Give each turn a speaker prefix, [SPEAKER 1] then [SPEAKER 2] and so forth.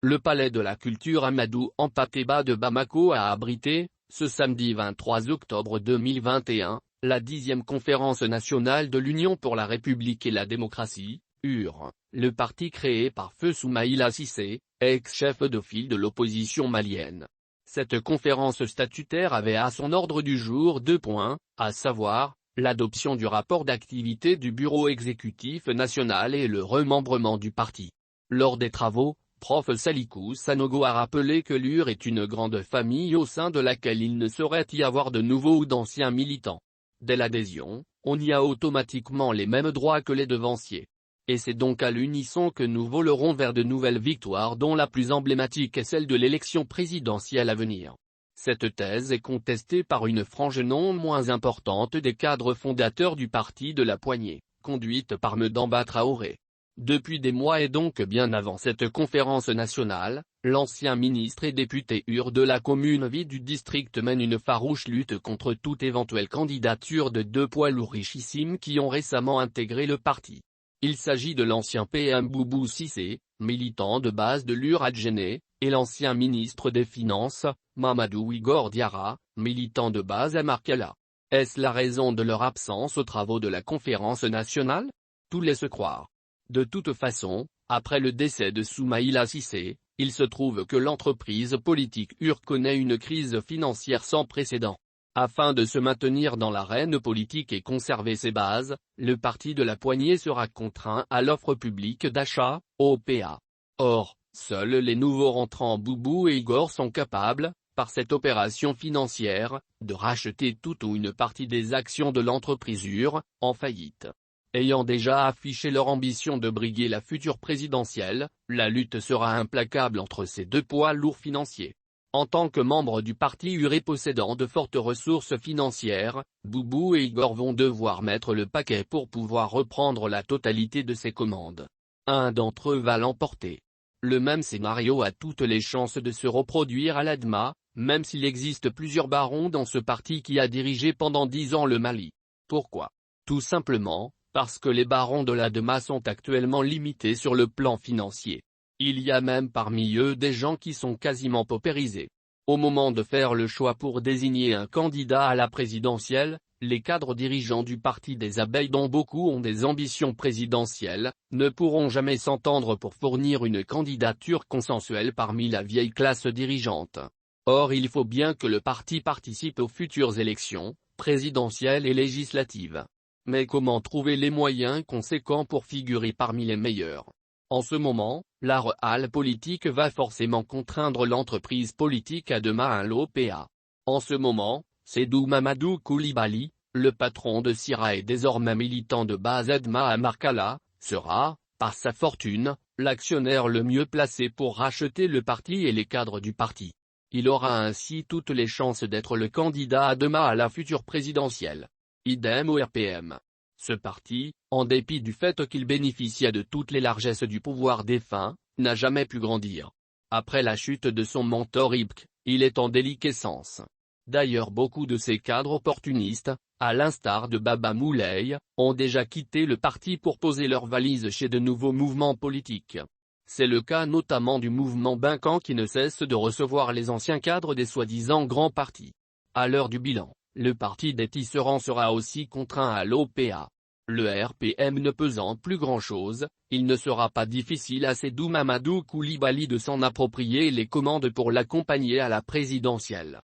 [SPEAKER 1] Le palais de la culture Amadou Hampâté-Bâ de Bamako a abrité, ce samedi 23 octobre 2021, la 10e conférence nationale de l'Union pour la République et la démocratie, UR, le parti créé par Feu Soumaïla Cissé, ex-chef de file de l'opposition malienne. Cette conférence statutaire avait à son ordre du jour 2 points, à savoir, l'adoption du rapport d'activité du bureau exécutif national et le remembrement du parti. Lors des travaux, Prof Salikou Sanogo a rappelé que l'UR est une grande famille au sein de laquelle il ne saurait y avoir de nouveaux ou d'anciens militants. Dès l'adhésion, on y a automatiquement les mêmes droits que les devanciers. Et c'est donc à l'unisson que nous volerons vers de nouvelles victoires dont la plus emblématique est celle de l'élection présidentielle à venir. Cette thèse est contestée par une frange non moins importante des cadres fondateurs du parti de la Poignée, conduite par Mdamba Traoré. Depuis des mois et donc bien avant cette conférence nationale, l'ancien ministre et député UR de la commune vide du district mène une farouche lutte contre toute éventuelle candidature de deux poids lourds richissimes qui ont récemment intégré le parti. Il s'agit de l'ancien PM Boubou Cissé, militant de base de l'UR Adjéné, et l'ancien ministre des Finances, Mamadou Igor Diarra, militant de base à Markala. Est-ce la raison de leur absence aux travaux de la conférence nationale? Tout laisse croire. De toute façon, après le décès de Soumaïla Cissé, il se trouve que l'entreprise politique UR connaît une crise financière sans précédent. Afin de se maintenir dans l'arène politique et conserver ses bases, le parti de la Poignée sera contraint à l'offre publique d'achat, OPA. Or, seuls les nouveaux rentrants Boubou et Igor sont capables, par cette opération financière, de racheter toute ou une partie des actions de l'entreprise UR, en faillite. Ayant déjà affiché leur ambition de briguer la future présidentielle, la lutte sera implacable entre ces deux poids lourds financiers. En tant que membre du parti UR et possédant de fortes ressources financières, Boubou et Igor vont devoir mettre le paquet pour pouvoir reprendre la totalité de ses commandes. Un d'entre eux va l'emporter. Le même scénario a toutes les chances de se reproduire à l'ADMA, même s'il existe plusieurs barons dans ce parti qui a dirigé pendant 10 ans le Mali. Pourquoi? Tout simplement, parce que les barons de l'ADMA sont actuellement limités sur le plan financier. Il y a même parmi eux des gens qui sont quasiment paupérisés. Au moment de faire le choix pour désigner un candidat à la présidentielle, les cadres dirigeants du parti des abeilles dont beaucoup ont des ambitions présidentielles, ne pourront jamais s'entendre pour fournir une candidature consensuelle parmi la vieille classe dirigeante. Or il faut bien que le parti participe aux futures élections, présidentielles et législatives. Mais comment trouver les moyens conséquents pour figurer parmi les meilleurs? En ce moment, la réelle politique va forcément contraindre l'entreprise politique ADMA à l'OPA. En ce moment, Sédou Mamadou Koulibaly, le patron de Sira et désormais militant de base ADMA à Markala, sera, par sa fortune, l'actionnaire le mieux placé pour racheter le parti et les cadres du parti. Il aura ainsi toutes les chances d'être le candidat ADMA à la future présidentielle. Idem au RPM. Ce parti, en dépit du fait qu'il bénéficiait de toutes les largesses du pouvoir défunt, n'a jamais pu grandir. Après la chute de son mentor Ibk, il est en déliquescence. D'ailleurs beaucoup de ces cadres opportunistes, à l'instar de Baba Moulay, ont déjà quitté le parti pour poser leurs valises chez de nouveaux mouvements politiques. C'est le cas notamment du mouvement Binkan qui ne cesse de recevoir les anciens cadres des soi-disant grands partis. À l'heure du bilan, le parti des Tisserands sera aussi contraint à l'OPA. Le RPM ne pesant plus grand-chose, il ne sera pas difficile à Sédou Mamadou Koulibaly de s'en approprier les commandes pour l'accompagner à la présidentielle.